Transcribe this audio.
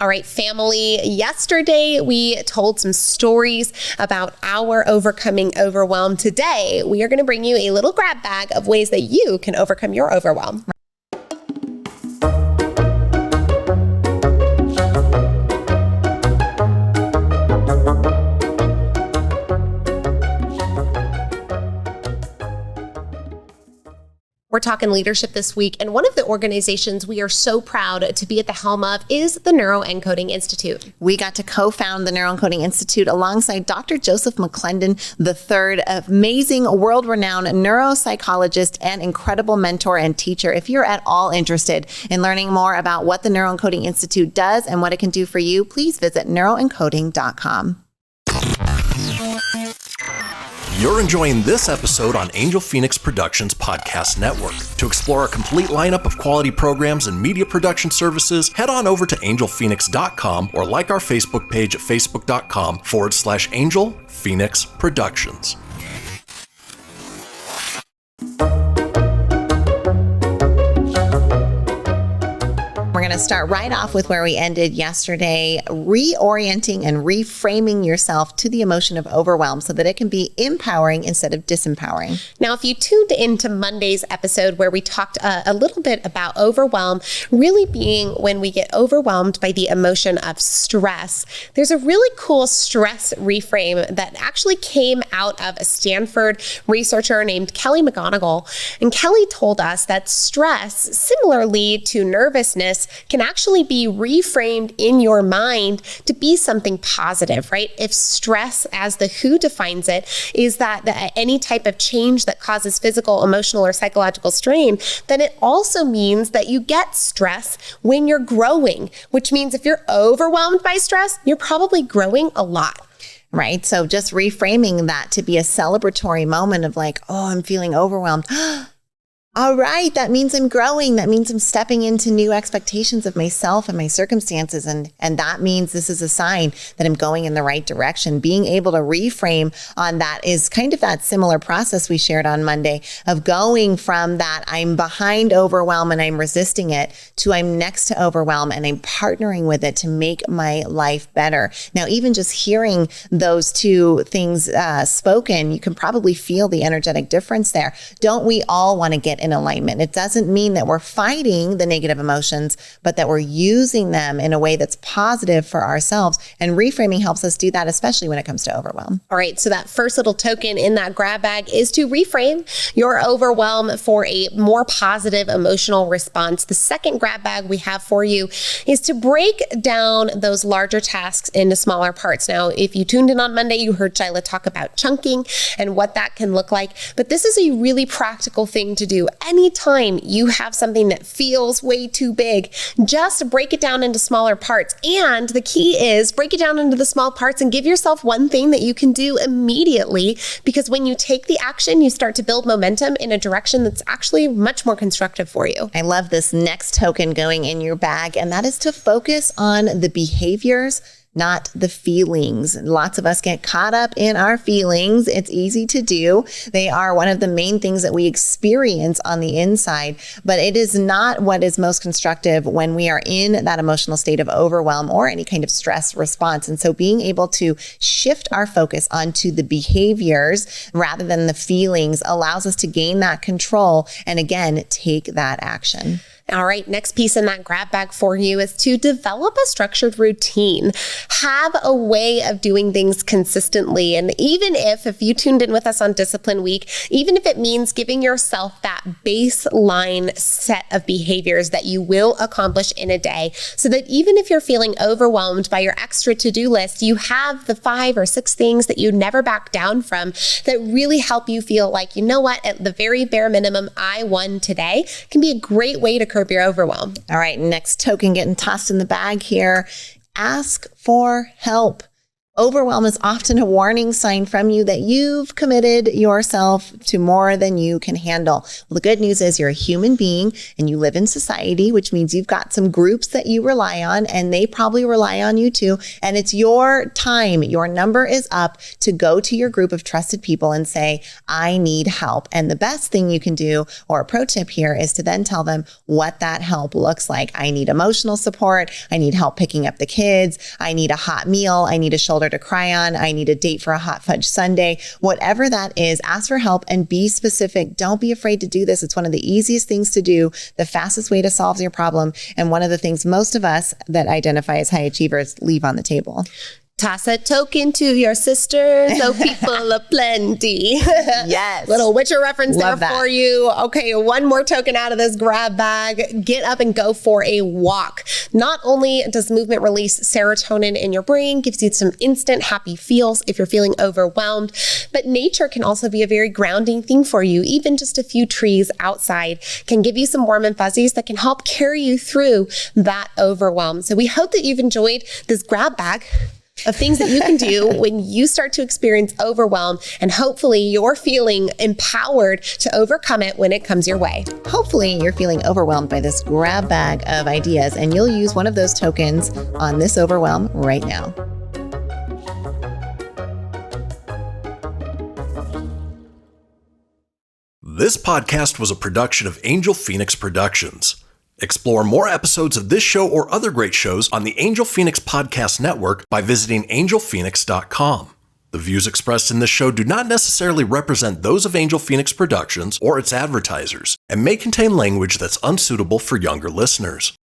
All right, family, yesterday we told some stories about our overcoming overwhelm. Today, we are going to bring you a little grab bag of ways that you can overcome your overwhelm. We're talking leadership this week, and one of the organizations we are so proud to be at the helm of is the Neuroencoding Institute. We got to co-found the Neuroencoding Institute alongside Dr. Joseph McClendon III, amazing world-renowned neuropsychologist and incredible mentor and teacher. If you're at all interested in learning more about what the Neuroencoding Institute does and what it can do for you, please visit neuroencoding.com. You're enjoying this episode on Angel Phoenix Productions Podcast Network. To explore a complete lineup of quality programs and media production services, head on over to angelphoenix.com or like our Facebook page at facebook.com/Angel Phoenix Productions. We're going to start right off with where we ended yesterday, reorienting and reframing yourself to the emotion of overwhelm so that it can be empowering instead of disempowering. Now, if you tuned into Monday's episode where we talked a little bit about overwhelm, really being when we get overwhelmed by the emotion of stress, there's a really cool stress reframe that actually came out of a Stanford researcher named Kelly McGonigal. And Kelly told us that stress, similarly to nervousness, can actually be reframed in your mind to be something positive, right? If stress, as the WHO defines it, is that any type of change that causes physical, emotional, or psychological strain, then it also means that you get stress when you're growing, which means if you're overwhelmed by stress, you're probably growing a lot. Right. So just reframing that to be a celebratory moment of like, oh, I'm feeling overwhelmed. All right, that means I'm growing. That means I'm stepping into new expectations of myself and my circumstances. And that means this is a sign that I'm going in the right direction. Being able to reframe on that is kind of that similar process we shared on Monday of going from that I'm behind overwhelm and I'm resisting it to I'm next to overwhelm and I'm partnering with it to make my life better. Now, even just hearing those two things spoken, you can probably feel the energetic difference there. Don't we all want to get in alignment? It doesn't mean that we're fighting the negative emotions, but that we're using them in a way that's positive for ourselves. And reframing helps us do that, especially when it comes to overwhelm. All right. So that first little token in that grab bag is to reframe your overwhelm for a more positive emotional response. The second grab bag we have for you is to break down those larger tasks into smaller parts. Now, if you tuned in on Monday, you heard Shyla talk about chunking and what that can look like. But this is a really practical thing to do. Anytime you have something that feels way too big, just break it down into smaller parts. And the key is break it down into the small parts and give yourself one thing that you can do immediately, because when you take the action, you start to build momentum in a direction that's actually much more constructive for you. I love this next token going in your bag, and that is to focus on the behaviors, not the feelings. Lots of us get caught up in our feelings. It's easy to do. They are one of the main things that we experience on the inside, but it is not what is most constructive when we are in that emotional state of overwhelm or any kind of stress response. And so being able to shift our focus onto the behaviors rather than the feelings allows us to gain that control and again, take that action. All right, next piece in that grab bag for you is to develop a structured routine. Have a way of doing things consistently. And even if you tuned in with us on Discipline Week, even if it means giving yourself that baseline set of behaviors that you will accomplish in a day, so that even if you're feeling overwhelmed by your extra to-do list, you have the 5 or 6 things that you never back down from that really help you feel like, you know what, at the very bare minimum, I won today, can be a great way to curb your overwhelm. All right, next token getting tossed in the bag here. Ask for help. Overwhelm is often a warning sign from you that you've committed yourself to more than you can handle. Well, the good news is you're a human being and you live in society, which means you've got some groups that you rely on and they probably rely on you too. And it's your time. Your number is up to go to your group of trusted people and say, I need help. And the best thing you can do, or a pro tip here, is to then tell them what that help looks like. I need emotional support. I need help picking up the kids. I need a hot meal. I need a shoulder to cry on. I need a date for a hot fudge sundae. Whatever that is, ask for help and be specific. Don't be afraid to do this. It's one of the easiest things to do, the fastest way to solve your problem, and one of the things most of us that identify as high achievers leave on the table. Toss a token to your sister, so people aplenty. Yes. Little Witcher reference Love there that. for you. Okay, one more token out of this grab bag. Get up and go for a walk. Not only does movement release serotonin in your brain, gives you some instant happy feels if you're feeling overwhelmed, but nature can also be a very grounding thing for you. Even just a few trees outside can give you some warm and fuzzies that can help carry you through that overwhelm. So we hope that you've enjoyed this grab bag of things that you can do when you start to experience overwhelm, and hopefully you're feeling empowered to overcome it when it comes your way. Hopefully you're feeling overwhelmed by this grab bag of ideas and you'll use one of those tokens on this overwhelm right now. This podcast was a production of Angel Phoenix Productions. Explore more episodes of this show or other great shows on the Angel Phoenix Podcast Network by visiting angelphoenix.com. The views expressed in this show do not necessarily represent those of Angel Phoenix Productions or its advertisers and may contain language that's unsuitable for younger listeners.